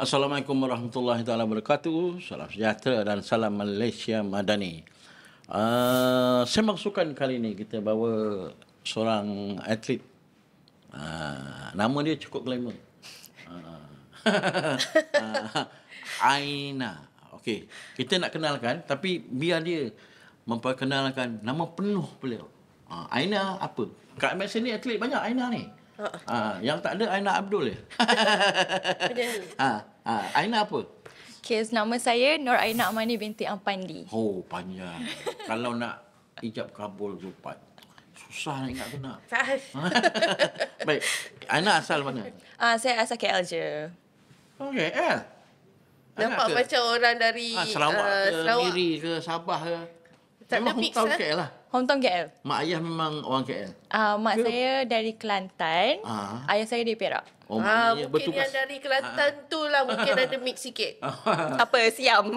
Assalamualaikum warahmatullahi taala wabarakatuh. Salam sejahtera dan salam Malaysia Madani. Sembang kali ini kita bawa seorang atlet. Nama dia cukup glamour. Aina. Okey, kita nak kenalkan tapi biar dia memperkenalkan nama penuh beliau. Aina apa? Kat Malaysia ni atlet banyak Aina ni. Yang tak ada Aina Abdul je. Aina apa? Okay, nama saya Nur Aina Amani binti Ampandi. Oh, panjang. Kalau nak ijab kabul zupat, susah nak ingat kena. Baik, Aina asal mana? Saya asal KL je. Okey, KL. Nampak macam orang dari Sarawak ke, Sarawak. Miri ke, Sabah ke. Tak Memang ada mix hometown lah. KL lah. Hometown KL. Mak ayah memang orang KL. Mak saya dari Kelantan. Ayah saya dari Perak. Oh, maknanya Mungkin bertugas. yang dari Kelantan tu lah mungkin ada mix sikit. Apa? Siam.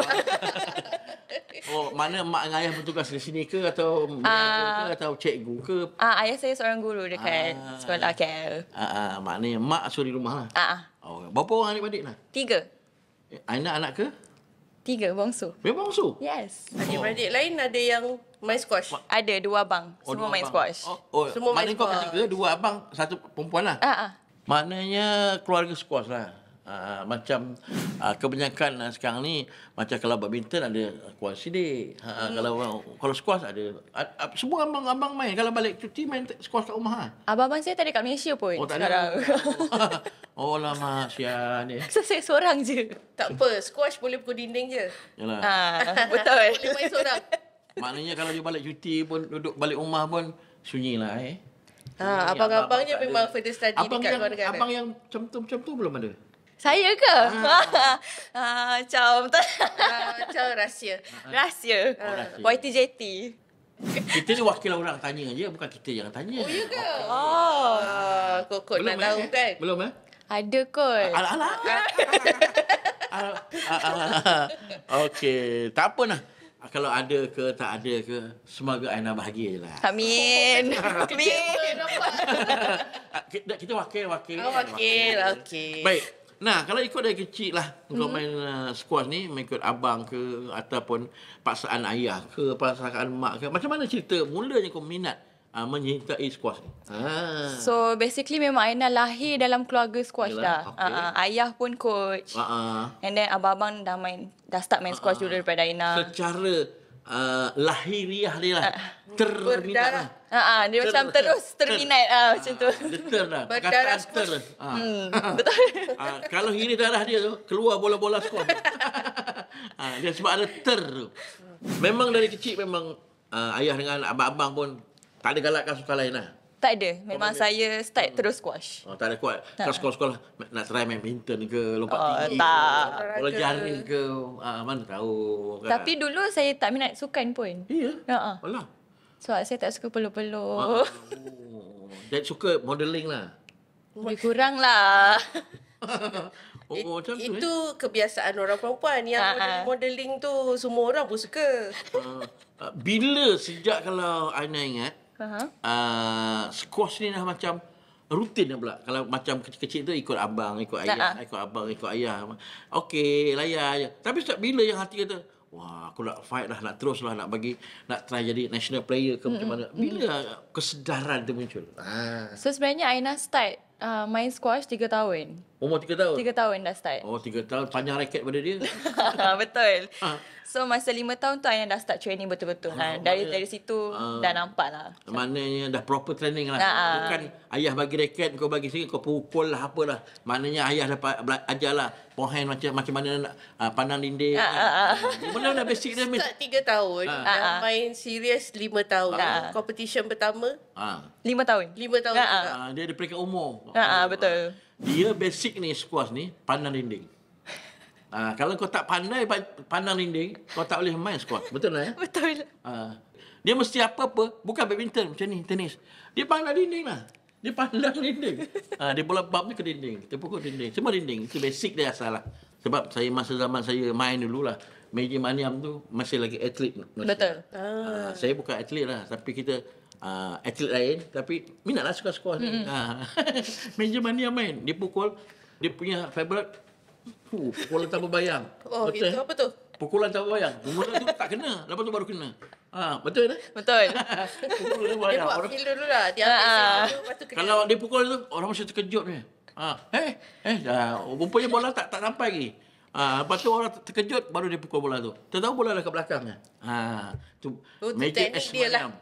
Oh, mana mak dengan ayah bertugas di sini ke atau manager ke atau cikgu ke? Ayah saya seorang guru dekat sekolah KL. Maknanya mak suri rumah lah. Oh, berapa orang adik-adik lah? 3. Aina anak ke? 3 bongsu. Memang bangsu? Yes. Adik-beradik lain ada yang main squash. Ada 2 abang. Semua main squash. Semua main maknanya kau squash. ketiga, 2 abang, 1 perempuan lah. Maknanya keluarga squash lah. Macam kebanyakan sekarang ni macam kalau badminton ada squash sidik. Kalau squash ada semua abang-abang main. Kalau balik cuti main squash kat rumah. Abang-abang saya tak ada kat Malaysia pun. Oh, tak sekarang. ada. Oh lama sian ni. So, saya seorang je. Tak apa, squash boleh pukul dinding je. Yalah. Betul. Boleh main seorang. Maknanya kalau dia balik cuti pun duduk balik rumah pun sunyi lah Abang-abangnya abang memang further study dekat luar negara. Abang yang macam tu belum ada. Saya ke? Macam Macam rahsia. rahsia. rahsia. YTJT. Kita ni wakil orang tanya je, bukan kita yang tanya. Oh, ya ke? Oh. Kokok nak tahu kan? Belum Ada kot. Alah. Okey, tak apa lah. Kalau ada ke tak ada ke, semoga Aina bahagia je lah. Amin. Amin. Kita wakil. Wakil, okey. Baik. Nah, kalau ikut dari kecil lah kau main squash ni, mengikut abang ke ataupun paksaan ayah ke, paksaan mak ke, macam mana cerita mulanya kau minat menyertai squash ni? So basically memang Aina lahir dalam keluarga squash Yalah, dah. okey. Ayah pun coach. And then abang-abang dah start main squash dulu daripada Aina. Secara lahiriah dia lah. Terminat lah. Dia macam terus terminat macam tu. Dia ter lah. Berdarah Perkataan ter. Betul. Kalau hiri darah dia tu, keluar bola-bola squash. Dia sebab ada ter tu. Memang dari kecil memang ayah dengan abang-abang pun tak ada galakkan sukan lain lah. Tak ada. Memang saya start terus squash. Tak ada kuat. Kalau sekolah-sekolah nak try main badminton ke, lompat tinggi tak. ke, bola jaring ke, mana tahu kan. Tapi dulu saya tak minat sukan pun. Ya? Alah. Sebab saya tak suka peluk-peluk. Jadi suka modeling lah. Lebih kurang lah. Macam tu Itu kebiasaan orang perempuan. Yang modeling tu semua orang pun suka. Bila sejak kalau Aina ingat, squash ni dah macam rutin dah pula. Kalau macam kecil-kecil tu ikut abang, ikut ayah, ikut abang, ikut ayah. Okey, layan je. Tapi sejak bila yang hati kata, wah, aku nak fight lah, nak terus lah, nak try jadi national player ke macam mana. Bila kesedaran tu muncul? So sebenarnya Aina start main squash 3 tahun. Umur 3 tahun? 3 tahun dah start. Oh, 3 tahun. Panjang raket pada dia. Betul. So masa 5 tahun tu Aina dah start training betul-betul. Dari situ dah nampak lah. Maknanya dah proper training lah. Bukan ayah bagi raket, kau bagi sikit, kau pukul lah, apalah. Maknanya ayah dapat ajar lah. Pohon macam mana nak pandang dinding. Mana dah basic dia. Start 3 tahun. Dah main serius 5 tahun. Competition pertama 5 tahun. 5 tahun juga. Dia ada peringkat umur. Betul. Dia basic ni squash ni pandang dinding. Kalau kau tak pandai pandang dinding, kau tak boleh main squash. Betul tak? Betul. Dia mesti apa-apa, bukan badminton macam ni, tenis. Dia pandang dinding lah. Dia pandang dinding. Dia bola bab ni ke dinding. Kita pukul dinding. Semua dinding. Itu basic dia asal lah. Sebab saya masa zaman saya main dulu lah, Meja Maniam tu masih lagi atlet. Betul. Saya bukan atlet lah, tapi kita atlet lain, tapi minatlah suka squash ni. Meja Maniam main. Dia pukul, dia punya favorite Pukulan tanpa bayang. Oh, betul? itu apa tu? Pukulan tanpa bayang. Mula tu tak kena, lepas tu baru kena. Betul tak? Betul. Pukulan tanpa Dia bayang. buat feel dulu lah. Dia ambil feel dulu, lepas tu kena. Kalau dia pukul tu, orang mesti terkejut ni. Rupanya bola tak sampai lagi. Lepas tu orang terkejut, baru dia pukul bola tu. Tahu bola dah kat belakangnya. Tu magic teknik dia lah.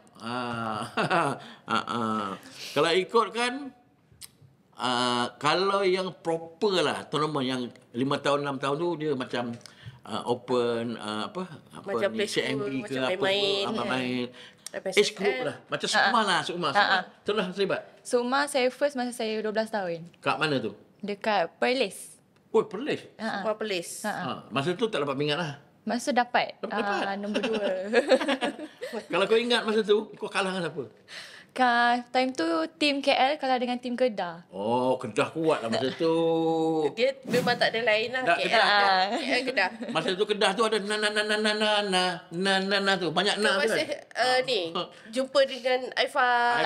Kalau ikutkan, kalau yang proper lah, tournament yang 5 tahun, 6 tahun tu, dia macam open, Macam ni, play school, CMB ke macam apa main-main. ke, main. PSM. Age group lah. Macam Sukma lah, Sukma. Pernah terlibat? Sukma saya first masa saya 12 tahun. Kat mana tu? Dekat Perlis. Oh, Perlis. Semua pelis. Masa tu tak dapat mingat lah. Masa dapat. Dapat? Nombor 2. Kalau kau ingat masa tu, kau kalah dengan siapa? Time tu tim KL kalah dengan tim Kedah. Oh, Kedah kuat lah masa tu. Dia memang tak ada lain lah. Tak, Kedah. Masa tu Kedah tu ada na tu. Banyak na tu Masa kan. ni, jumpa dengan Aifa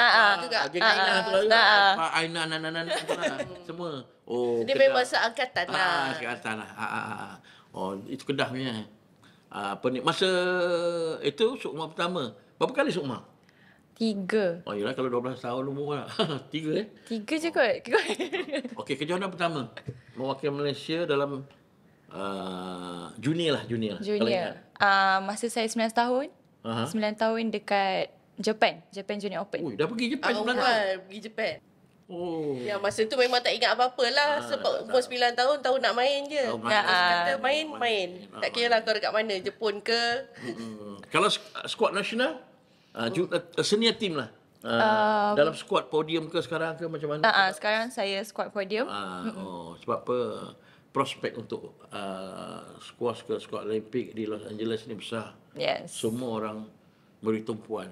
juga. Aina tu lah. Aina, na tu lah. Semua. Oh, Dia memang seangkatan lah. Seangkatan lah. Oh, itu Kedah punya. Masa itu Sukma pertama. Berapa kali Sukma? 3. Oh, yelah kalau 12 tahun umur lah. 3 3 je kot. Okey, kejohanan pertama. Mewakili Malaysia dalam junior lah. Junior. Masa saya 9 tahun. 9 tahun dekat Japan Junior Open. Ui, dah pergi Japan 9 tahun. Pergi Japan. Oh. Ya, masa tu memang tak ingat apa-apa lah. Sebab umur 9 tahun, tahu nak main je. Kata main. Tak kira lah kau dekat mana. Jepun ke. Kalau skuad nasional, senior team lah. Dalam skuad podium ke sekarang ke macam mana? Sekarang saya skuad podium. Sebab apa? Prospek untuk skuad ke skuad Olimpik di Los Angeles ni besar. Yes. Semua orang beri tumpuan.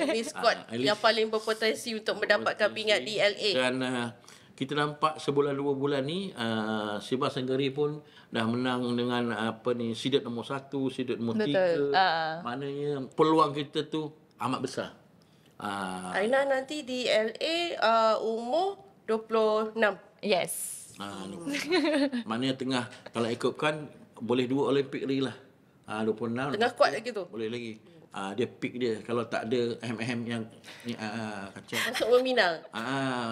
Ini skuad yang paling berpotensi untuk mendapatkan pingat di LA. Dan kita nampak sebulan 2 bulan ni Siva Senggeri pun dah menang dengan seeded nombor 1, seeded nombor 3. Maknanya peluang kita tu amat besar. Aina nanti di LA umur 26. Yes. Maknanya tengah, kalau ikutkan boleh 2 Olimpik lagi lah. 26. Tengah kuat lagi tu. Boleh lagi. Dia peak dia. Kalau tak ada hem-hem yang ni, kacau. Masuk meminang.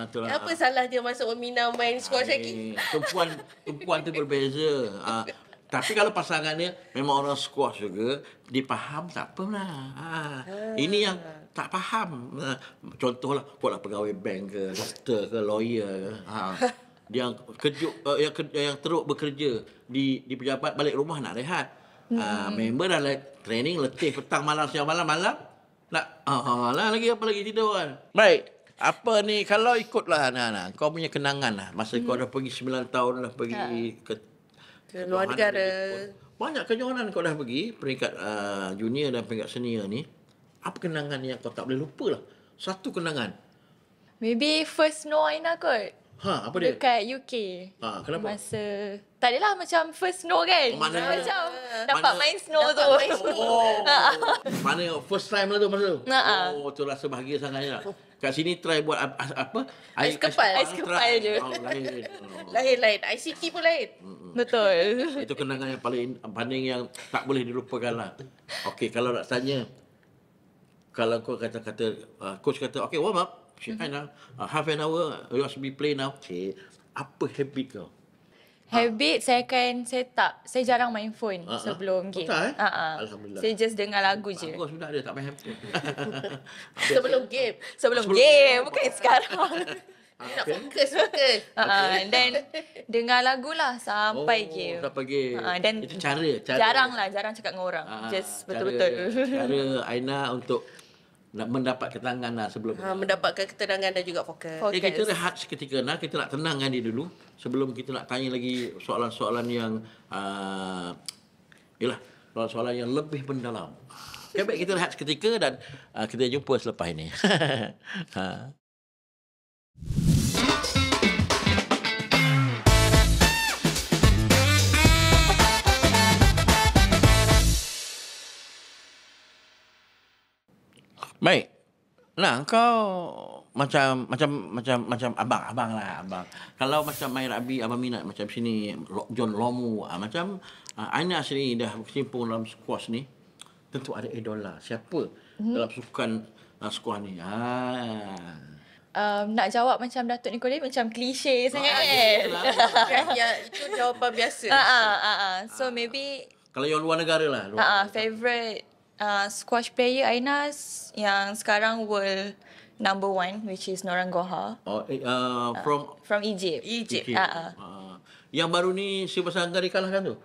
Betul lah. Apa salah dia masuk meminang main squash lagi? Tumpuan tu berbeza. Tapi kalau pasangan dia memang orang squash juga, dia faham tak apa lah. Ini yang tak faham. Contohlah, kau lah pegawai bank ke, doktor ke, lawyer ke. Dia yang yang teruk bekerja di pejabat, balik rumah nak rehat. Member dah training letih petang malam siang malam nak lah lagi apa lagi tidur kan. Baik. Apa ni kalau ikutlah kau punya kenangan lah masa kau dah pergi 9 tahun dah pergi ke luar negara. Banyak kejohanan kau dah pergi peringkat junior dan peringkat senior ni. Apa kenangan yang kau tak boleh lupa lah? Satu kenangan. Maybe first snow Aina kot. Apa dia? Dekat UK. Kenapa? Masa tak adalah macam first snow kan. Macam dapat main snow tu. Mana first time lah tu masa tu. Tu rasa bahagia sangatnya. Kat sini try buat apa? Ais kepal je. Lain. ICT pun lain. Betul. Itu kenangan yang paling yang tak boleh dilupakan lah. Okey, kalau nak tanya, kalau kau kata coach kata okey warm up. Half an hour you must be play now. Apa habit kau? Habit saya jarang main phone sebelum game. Alhamdulillah. Saya just dengar lagu je. Aku sudah ada tak main handphone. Sebelum game. Sebelum game, bukan sekarang. Nak fokus. Dan dengar lagu lah sampai game. Sampai game. Dan itu cara. Jarang cakap dengan orang. Just betul-betul. Cara Aina untuk nak mendapat ketenangan lah sebelum mendapatkan ketenangan dan juga fokus. Kita rehat seketika kita nak tenangkan dia dulu sebelum kita nak tanya lagi soalan-soalan yang soalan-soalan yang lebih mendalam. Baik, kita rehat seketika dan kita jumpa selepas ini. Baik. Nah, kau macam abang lah, abang. Kalau macam main rugby, abang minat macam sini John Lomu, macam Aina sini dah berkecimpung dalam squash ni, tentu ada idola. Siapa dalam sukan squash ni? Nak jawab macam Datuk Nicolai macam klise sangat kan. Ya, itu jawapan biasa. So maybe kalau yang luar negara lah. Favorite squash player Aina yang sekarang world number 1, which is Noran Goha. From Egypt. Yang baru ni Siva Sanggari kalahkan tu?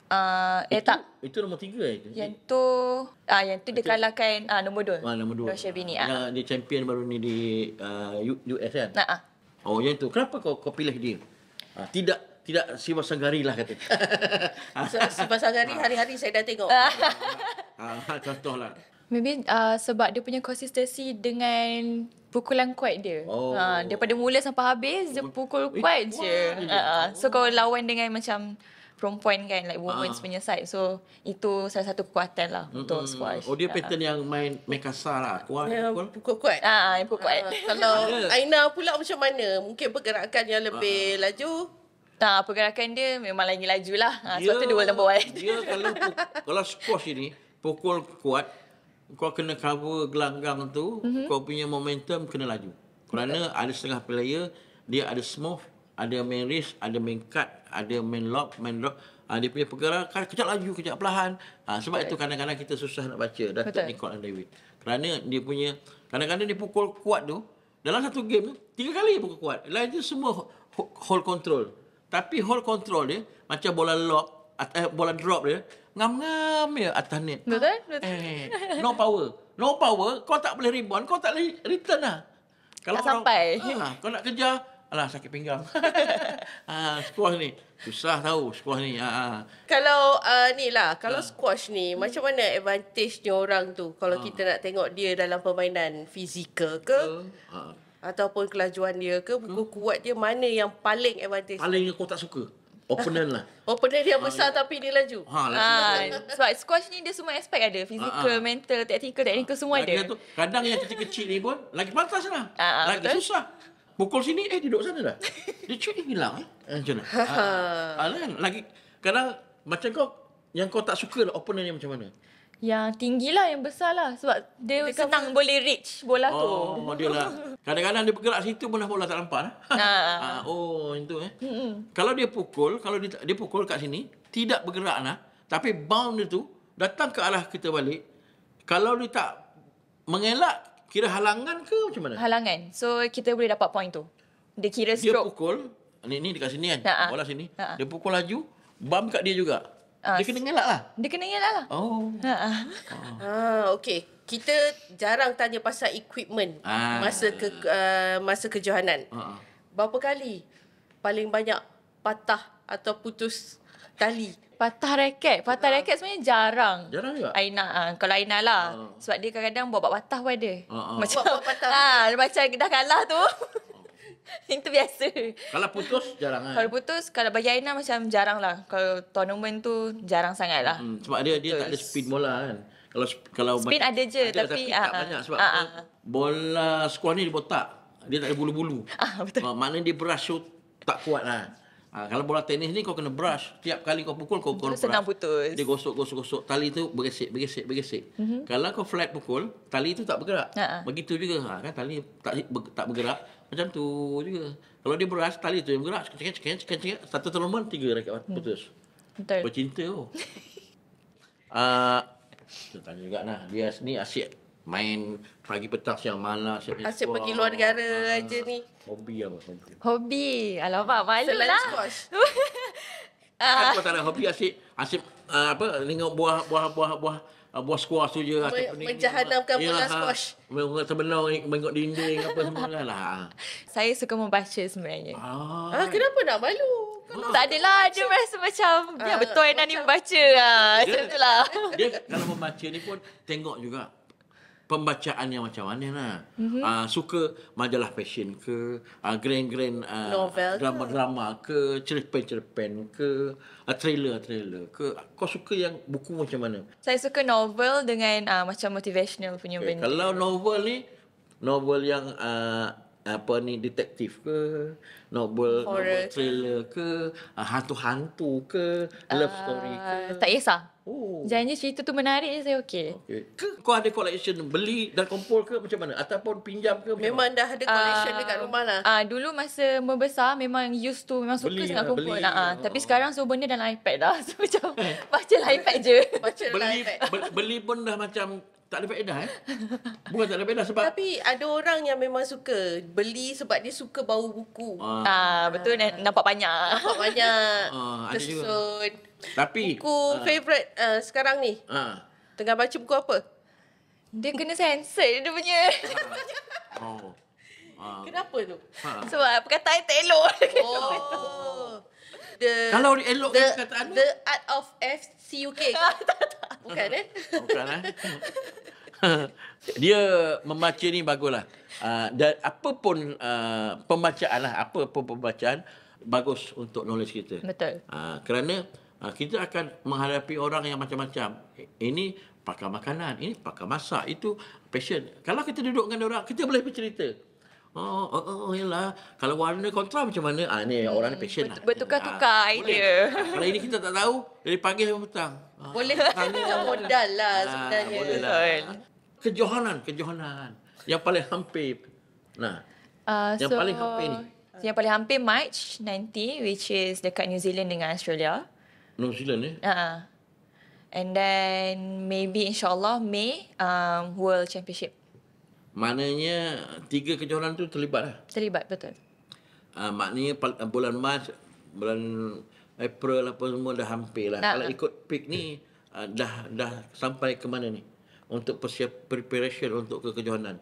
Tak. Itu nombor 3 itu. Yang tu dia kalahkan nombor 2. Nombor 2. Syabini. Dia champion baru ni di US kan? Oh, yang tu. Kenapa kau pilih dia? Tidak Siva Sanggari lah kata. Siva Sanggari hari-hari saya dah tengok. Contohlah. Maybe sebab dia punya konsistensi dengan pukulan kuat dia. Daripada mula sampai habis dia pukul kuat je. So kalau lawan dengan macam perempuan kan, like women's punya side. So itu salah satu kekuatan lah untuk squash. Dia pattern yang main kasar lah. Kuat. Pukul kuat. Pukul kuat. Kalau Aina pula macam mana? Mungkin pergerakan yang lebih laju. Pergerakan dia memang lagi laju lah. Sebab tu dia world number 1. Dia kalau squash ini pukul kuat, kau kena cover gelang-gelang tu, kau punya momentum kena laju. Kerana ada setengah player, dia ada smooth, ada main wrist, ada main cut, ada main lock, main drop. Dia punya pergerakan kejap laju, kejap perlahan. Sebab itu kadang-kadang kita susah nak baca Datuk Nicole and David. Kerana dia punya, kadang-kadang dia pukul kuat tu, dalam satu game tu, 3 kali pukul kuat. Lain tu semua hold control. Tapi hold control dia, macam bola lock, bola drop dia, ngam-ngam je atas net. Betul? No power, kau tak boleh rebound, kau tak boleh return lah. Kalau tak sampai. Kau nak kejar, alah sakit pinggang. Squash ni susah tahu squash ni. Kalau ni lah, kalau squash ni macam mana advantage-nya orang tu kalau kita nak tengok dia dalam permainan fizikal ke ataupun kelajuan dia ke, pukul kuat dia, mana yang paling advantage? Paling kau tak suka opponent lah. Opponent dia besar tapi dia laju. Sebab squash ni dia semua aspek ada. Fizikal, mental, technical semua ada. Kadang yang kecil-kecil ni pun lagi pantas lah. Lagi betul? susah. Pukul sini, duduk sana dah. Dia cuit hilang. Macam mana? Lagi, kadang macam kau, yang kau tak suka lah opponent yang macam mana? Yang tinggi lah, yang besar lah. Sebab dia senang boleh reach bola tu. Dia lah. Kadang-kadang dia bergerak situ pun dah bola tak nampak lah. Itu Kalau dia pukul, dia pukul kat sini, tidak bergerak lah. Tapi bound dia tu, datang ke arah kita balik. Kalau dia tak mengelak, kira halangan ke macam mana? Halangan. So, kita boleh dapat point tu. Dia kira stroke. Dia pukul, ni dekat sini kan, bola sini. Dia pukul laju, bump kat dia juga. Dia kena ngelak lah. Dia kena ngelak lah. Okey. Kita jarang tanya pasal equipment masa kejohanan. Berapa kali paling banyak patah atau putus tali? Patah raket sebenarnya jarang. Jarang juga? Aina, kalau Aina lah. Sebab dia kadang-kadang bawa patah pun ada. Macam macam dah kalah tu. Itu biasa. Kalau putus, jarang kan? Kalau putus, kalau bagi Aina macam jarang lah. Kalau tournament tu, jarang sangat lah. Sebab dia tak ada spin bola kan? Kalau spin ada je, tapi tak banyak. Sebab bola squash ni dia botak. Dia tak ada bulu-bulu. Betul. Maknanya dia brush shoot tak kuat lah. Kalau bola tenis ni kau kena brush. Tiap kali kau pukul, kau brush. Senang putus. Dia gosok. Tali tu bergesek. Kalau kau flat pukul, tali tu tak bergerak. Begitu juga. Kan tali tak bergerak. Macam tu juga. Kalau dia brush, tali tu yang bergerak. Cekek. Satu tournament, 3 raket putus. Betul. Bercinta tu. Kita tanya juga nah. Dia ni asyik main pagi petang siang malam. Asyik pergi luar negara aja ni. Hobi apa? Hobi. Alamak, malu Selain lah. squash. Kan kau tak ada hobi asyik tengok buah squash tu je. Menjahanamkan bola squash. Terbenau tengok dinding apa semua lah. Saya suka membaca sebenarnya. Kenapa nak malu? Tak adalah, dia rasa macam betul Aina ni membaca lah. Macam tu lah. Dia kalau membaca ni pun tengok juga pembacaan yang macam mana lah. Suka majalah fashion ke, grand novel drama ke, cerpen ke, trailer ke. Kau suka yang buku macam mana? Saya suka novel dengan macam motivational punya benda. Kalau novel ni novel yang detektif ke, novel thriller ke, hantu-hantu ke, love story ke. Tak kisah. Oh. Janji cerita tu menarik je, saya okey. Ke kau ada collection beli dan kumpul ke macam mana? Ataupun pinjam ke? Memang dah ada collection dekat rumah lah. Dulu masa membesar memang used to, memang suka sangat kumpul. Tapi sekarang semua benda dalam iPad dah. So macam baca dalam iPad je. Baca dalam iPad. Beli pun dah macam tak ada faedah Bukan tak ada faedah sebab Tapi ada orang yang memang suka beli sebab dia suka bau buku. Betul, nampak banyak. Nampak banyak. ada juga. Tersusun. Tapi Buku favourite sekarang ni. Tengah baca buku apa? Dia kena sensor dia punya. Kenapa tu? Sebab perkataan tak elok. Oh. Kalau elok perkataan The Art of FCUK. Bukan Bukan Dia membaca ni baguslah. Dan apa pun pembacaan lah, apa pun pembacaan bagus untuk knowledge kita. Betul. Kerana kita akan menghadapi orang yang macam-macam. Ini pakar makanan, ini pakar masak, itu passion. Kalau kita duduk dengan orang, kita boleh bercerita. Yalah. Kalau warna kontra macam mana? Ni orang ni passion lah. Bertukar-tukar idea. Kalau ini kita tak tahu, dari pagi sampai petang. Boleh modal lah sebenarnya. Boleh lah. Kejohanan. Yang paling hampir. Yang paling hampir ni. Yang paling hampir March nanti, which is dekat New Zealand dengan Australia. New Zealand And then maybe insyaAllah May World Championship. Maknanya 3 kejohanan tu terlibat lah. Terlibat, betul. Maknanya bulan Mac, bulan April apa semua dah hampir lah. Kalau ikut peak ni dah sampai ke mana ni? Untuk preparation untuk ke kejohanan.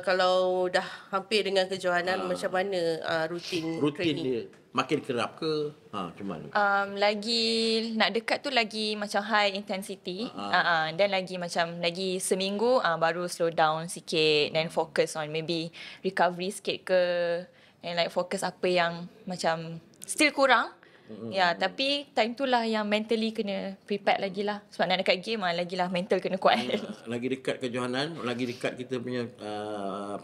Kalau dah hampir dengan kejohanan, macam mana rutin training dia? Makin kerap ke? Macam mana? Lagi nak dekat tu lagi macam high intensity. Dan lagi macam lagi seminggu baru slow down sikit, then focus on maybe recovery sikit ke, and like focus apa yang macam still kurang. Tapi time tu lah yang mentally kena prepare lagi lah. Sebab nak dekat game lagilah mental kena kuat. Lagi dekat kejohanan, lagi dekat kita punya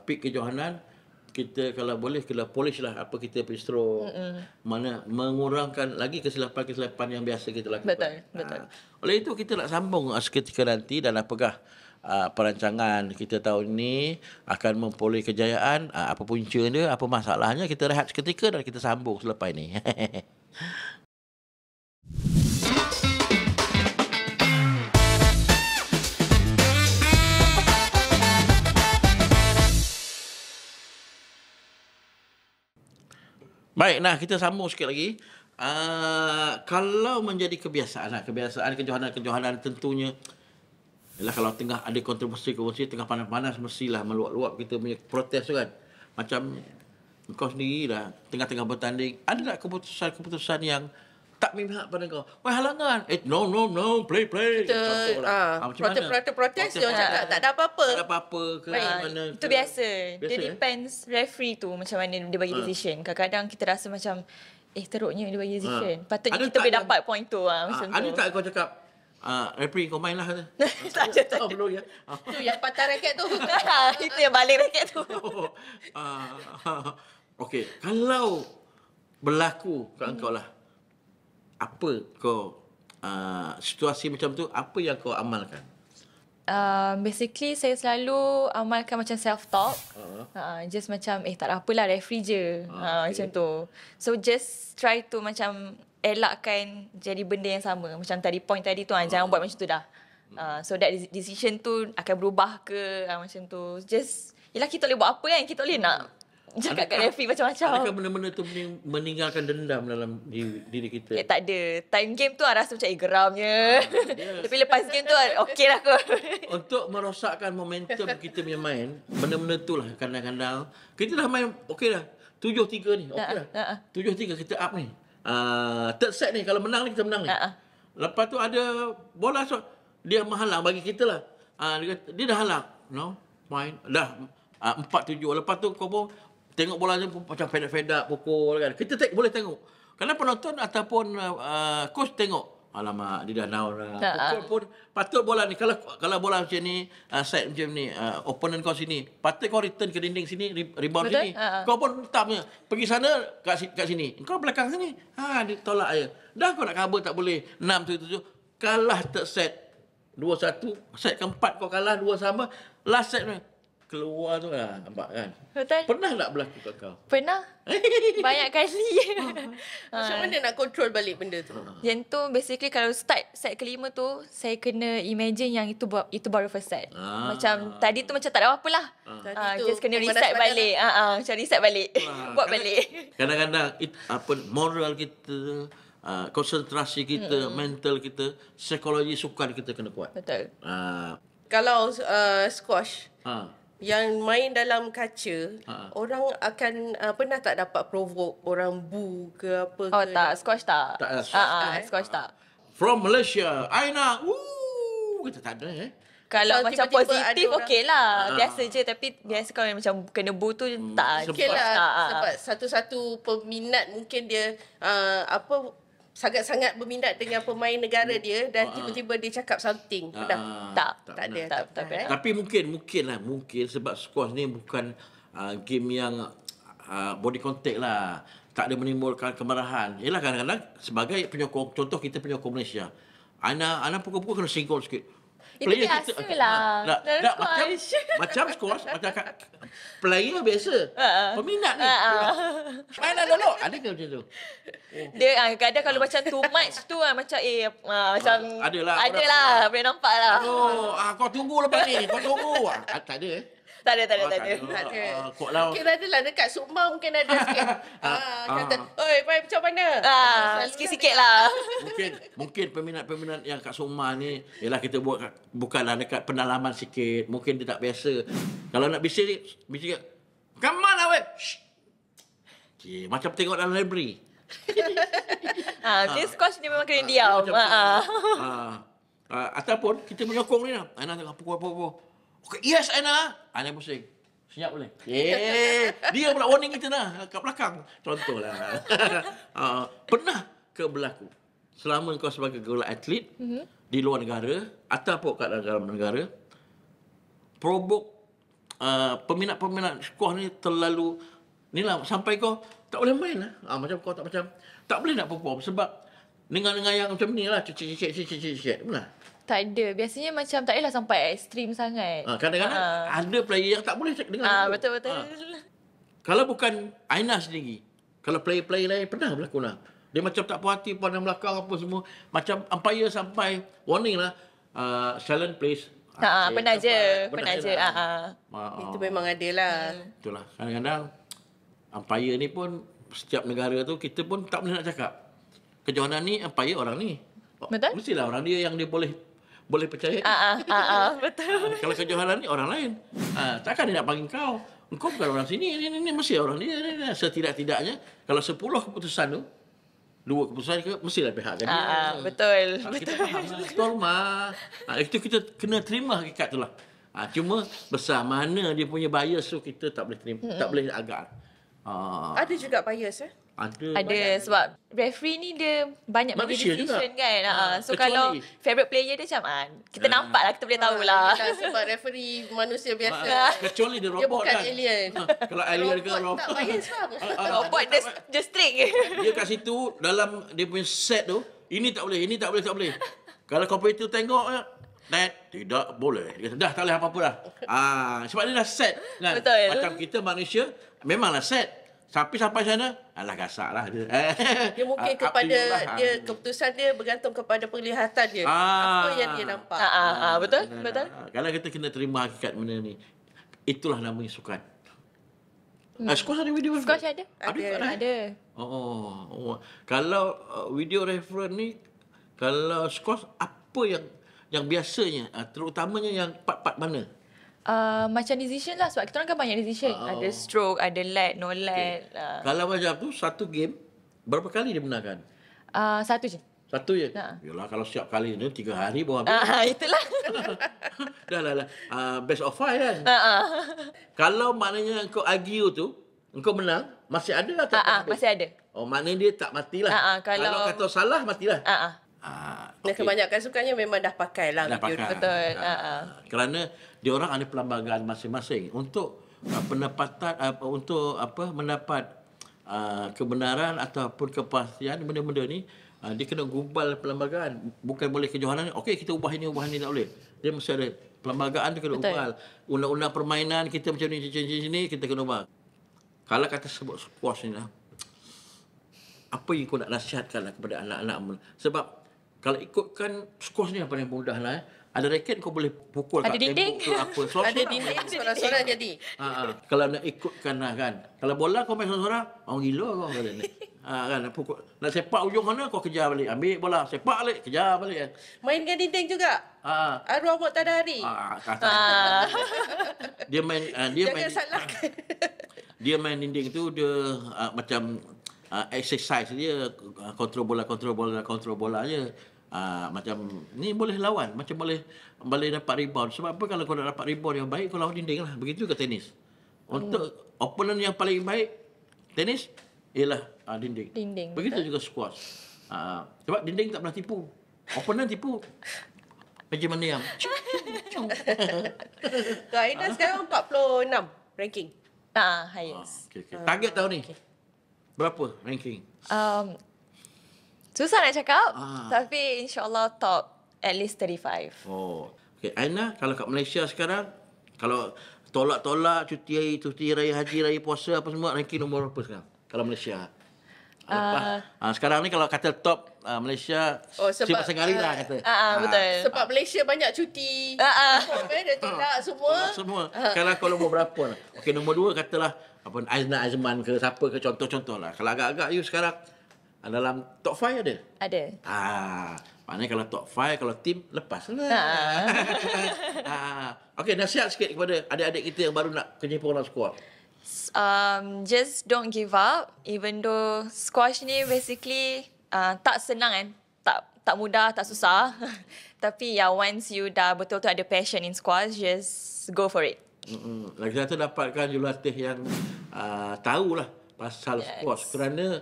peak kejohanan, kita kalau boleh kena polish lah apa kita punya stroke. Mana mengurangkan lagi kesilapan-kesilapan yang biasa kita lakukan. Betul. Oleh itu kita nak sambung seketika nanti dan apakah perancangan kita tahun ni akan memperoleh kejayaan, apa punca dia, apa masalahnya, kita rehat seketika dan kita sambung selepas ini. Baik, kita sambung sikit lagi. Kalau menjadi kebiasaan kejohanan tentunya ialah kalau tengah ada kontroversi tengah panas-panas mestilah meluap-luap kita punya protes tu kan. Macam kau sendirilah tengah-tengah bertanding, ada tak keputusan yang tak memihak pada kau? Wah, halangan. No, play. Protes dia cakap tak ada apa-apa. Tak ada apa-apa ke mana. Itu biasa. Dia depends referee tu macam mana dia bagi decision. Kadang-kadang kita rasa macam teruknya dia bagi decision. Patutnya kita boleh dapat point tu macam tu. Ada tak kau cakap referee kau main lah kata? Tak ada. Belum ya. Tu yang patah raket tu. Itu yang balik raket tu. Okey, kalau berlaku kat engkau lah, apa kau situasi macam tu, apa yang kau amalkan? Basically saya selalu amalkan macam self-talk. Just macam tak ada apalah, referee je. Macam tu. So just try to macam elakkan jadi benda yang sama. Macam tadi point tadi tu, jangan buat macam tu dah. So that decision tu akan berubah ke, macam tu. Just, yelah kita boleh buat apa kan, kita boleh nak cakap kat referee macam-macam. Adakah benda-benda tu meninggalkan dendam dalam diri kita? Tak ada. Time game tu rasa macam geramnya. Tapi lepas game tu okey lah kot. Untuk merosakkan momentum kita punya main, benda-benda tu lah kadang-kadang. Kita dah main okey dah. 7-3 ni, okey dah. 7-3 kita up ni. Third set ni, kalau menang ni kita menang ni. Lepas tu ada bola, so dia menghalang bagi kita lah. Dia dah halang. No, main. Dah 4-7. Lepas tu kau pun tengok bola ni macam fed up pukul kan. Kita boleh tengok. Kerana penonton ataupun coach tengok alamak, dia dah naur dah. Pukul pun, patut bola ni, kalau bola macam ni, set macam ni, opponent kau sini, patut kau return ke dinding sini, rebound sini. Kau pun tak punya, pergi sana, kat sini. Kau belakang sini. Dia tolak je. Dah kau nak cover tak boleh. 6-7. Kalah third set. 2-1. Set keempat kau kalah, 2 sama. Last set ni. Keluar tu lah. Nampak kan? Betul. Pernah tak berlaku kat kau? Pernah. Banyak kali. Macam mana nak control balik benda tu? Yang tu basically kalau start set kelima tu, saya kena imagine yang itu baru first set. Macam tadi tu macam tak ada apa-apa lah. Just kena reset balik. Macam reset balik. Buat balik. Kadang-kadang moral kita, konsentrasi kita, mental kita, psikologi sukan kita kena kuat. Betul. Kalau squash, yang main dalam kaca, orang akan pernah tak dapat provoke orang boo ke apa ke? Oh tak, squash tak. Squash tak. From Malaysia, Aina. Kita tak ada Kalau macam tiba-tiba positif ada okey lah. Biasa je, tapi biasa kalau macam kena boo tu tak. Okey lah. Sebab satu-satu peminat mungkin dia sangat-sangat berminat dengan pemain negara dia dan tiba-tiba dia cakap something. Tak ada. Tapi mungkin sebab squash ni bukan game yang body contact lah. Tak ada menimbulkan kemarahan. Yalah kadang-kadang sebagai penyokong, contoh kita penyokong Malaysia. Ana pukul-pukul kena singgol sikit. Itu biasa lah. Macam squash, macam player biasa. Peminat ni. Mainan dulu. Ada ke macam tu? Dia kadang kalau macam too much tu macam macam adalah boleh nampak lah. Kau tunggu lepas ni. Kau tunggu. Tak ada Tak ada. Mungkin ada lah dekat Sukma mungkin ada sikit. Kata, oi, Pai macam mana? Sikit-sikit lah. Mungkin peminat-peminat yang kat Sukma ni, ialah kita buat bukanlah dekat pendalaman sikit. Mungkin dia tak biasa. Kalau nak bising come on lah weh. Macam tengok dalam library. Dia squash ni memang kena diam. Ataupun kita menyokong ni lah. Aina tengok pukul-pukul. Okay, yes, Aina. Aina pusing. Senyap boleh? Dia pula warning kita dah kat belakang. Contohlah. Pernah ke berlaku selama kau sebagai bola atlet di luar negara ataupun kat dalam negara, provoke peminat-peminat squash ni terlalu ni lah sampai kau tak boleh main lah. Macam kau tak boleh nak perform sebab dengan yang macam ni lah cicit. Benar? Tak ada. Biasanya macam tak adalah sampai ekstrim sangat. Kadang-kadang ada player yang tak boleh dengar. Betul. Kalau bukan Aina sendiri, kalau player-player lain pernah berlaku lah. Dia macam tak puas hati pandang belakang apa semua. Macam umpire sampai warning lah. Silent please. Pernah je. Itu memang ada lah. Itulah. Kadang-kadang umpire ni pun setiap negara tu kita pun tak boleh nak cakap. Kejohanan ni umpire orang ni. Betul. Mestilah orang dia yang dia boleh percaya. Betul. Kalau kejohanan ni orang lain. Takkan dia nak panggil kau. Kau bukan orang sini. Ini mesti orang dia. Setidak-tidaknya kalau 10 keputusan tu, 2 keputusan ke mestilah pihak dia. Betul. Kita faham lah. Betul mah. Itu kita kena terima hakikat tu lah. Cuma besar mana dia punya bias tu kita tak boleh terima, tak boleh agak. Ada juga bias Ada sebab referee ni dia banyak bagi decision kan. So kalau favourite player dia macam kita nampak lah, kita boleh tahulah. Sebab referee manusia biasa. Kecuali dia robot. Dia bukan kan. alien. Kalau alien ke robot. Tak bias bang. Robot dia strict. Dia kat situ dalam dia punya set tu, ini tak boleh. Kalau komputer tengok tidak boleh. Dia kata, dah tak boleh apa-apa dah. Sebab dia dah set kan. Betul. Macam kita manusia memanglah set. Tapi sampai sana, alah gasak lah dia. Dia mungkin kepada dia keputusan dia bergantung kepada penglihatan dia. Apa yang dia nampak. Betul. Kalau kita kena terima hakikat benda ni, itulah namanya sukan. Squash ada video Squash ada. Ada. Kalau video reference ni, kalau squash apa yang biasanya, terutamanya yang part-part mana? Macam decision lah. Sebab kita orang kan banyak decision. Ada stroke, ada lag, no lag. Kalau macam tu, satu game, berapa kali dia benarkan? Satu je. Satu je? Yalah, kalau setiap kali ni 3 hari baru habis. Itulah. Dah. Best of 5 kan? Kalau maknanya kau argue tu, kau menang, masih ada atau masih ada. Maknanya dia tak matilah. Kalau kata salah, matilah. Dan kebanyakan sukannya memang dah pakai lah. Dah pakai. Betul. Kerana dia orang ada perlembagaan masing-masing untuk pendapatan untuk mendapat kebenaran ataupun kepastian benda-benda ni. Dia kena gubal perlembagaan. Bukan boleh kejohanan. Okey, kita ubah ini tak boleh. Dia mesti ada perlembagaan tu kena ubah. Undang-undang permainan kita macam ni, kita kena ubah. Kalau kata sebut squash ni lah, apa yang kau nak nasihatkan kepada anak-anak? Sebab kalau ikutkan squash ni yang paling mudah lah. Ada raket kau boleh pukul ada kat dinding. tembok ke apa. Ada dinding, seorang-seorang jadi. Kalau nak ikutkan lah kan. Kalau bola kau main seorang-seorang, orang gila kau kata ni. Kan pukul. Nak sepak ujung mana kau kejar balik. Ambil bola, sepak balik, kejar balik kan. Main dengan dinding juga. Arwah Muqtadari. Dia main Jangan salahkan. Dia main dinding tu dia macam exercise dia kontrol bola je. Macam ni boleh lawan, macam boleh dapat rebound. Sebab apa, kalau kau nak dapat rebound yang baik, kau lawan dinding lah. Begitu ke tenis. Untuk opponent yang paling baik tenis ialah dinding. Begitu juga squash. Sebab dinding tak pernah tipu. Opponent tipu. Macam mana yang Kak Aina sekarang 46 ranking. Highest. Okay. Target tahun ni berapa ranking? Susah nak cakap, tapi insyaAllah top at least 35. Okay. Aina, kalau kat Malaysia sekarang, kalau tolak-tolak cuti raya haji, raya puasa apa semua, ranking nombor berapa sekarang? Kalau Malaysia. Sekarang ni kalau kata top Malaysia, sebab Senggari lah kata. Betul. Sebab Malaysia banyak cuti. Dia tolak semua. Sekarang kau nombor berapa lah? Okey, nombor 2 katalah apa Aizna Azman ke siapa ke, contoh-contoh lah. Kalau agak-agak you sekarang dalam top 5 ada? Ada. Maknanya kalau top 5, kalau tim lepas lah. Okey, nasihat sikit kepada adik-adik kita yang baru nak kenyempur dalam squad. Just don't give up, even though squash ni basically tak senang kan, tak mudah, tak susah. Tapi once you dah betul-betul ada passion in squash, just go for it. Lagi satu, dapatkan jurulatih yang tahulah pasal squash. Kerana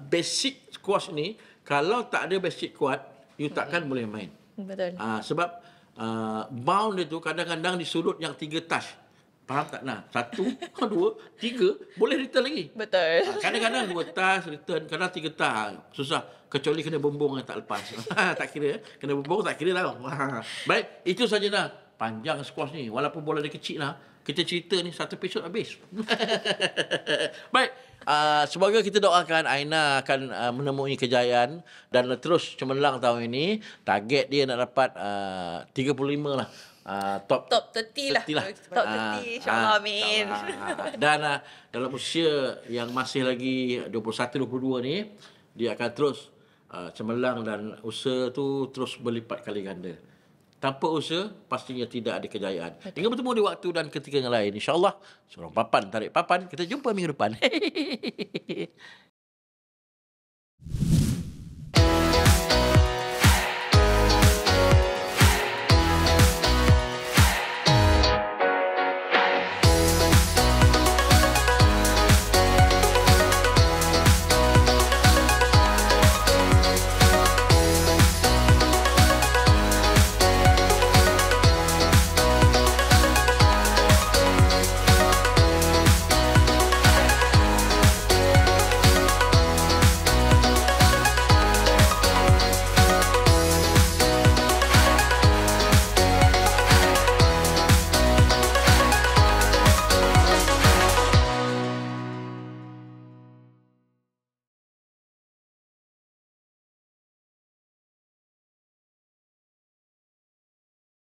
basic squash ni, kalau tak ada basic kuat, you takkan boleh main. Betul. Sebab bound dia tu kadang-kadang di sudut yang 3 touch. Faham tak? 1, 2, 3, boleh return lagi. Betul. Kadang-kadang 2 touch return, kadang 3 touch. Susah. Kecuali kena bumbung yang tak lepas. Tak kira. Kena bumbung tak kira lah. Baik, itu saja dah. Panjang squash ni. Walaupun bola dia kecil lah, kita cerita ni 1 episod habis. Baik. Semoga kita doakan Aina akan menemui kejayaan dan terus cemerlang tahun ini. Target dia nak dapat 35 lah. Top 30 lah. Top 30, insyaAllah, amin. Dan dalam usia yang masih lagi 21-22 ni, dia akan terus cemerlang dan usaha tu terus berlipat kali ganda. Tanpa usaha, pastinya tidak ada kejayaan. Hingga bertemu di waktu dan ketika yang lain. InsyaAllah, seorang papan tarik papan. Kita jumpa minggu depan.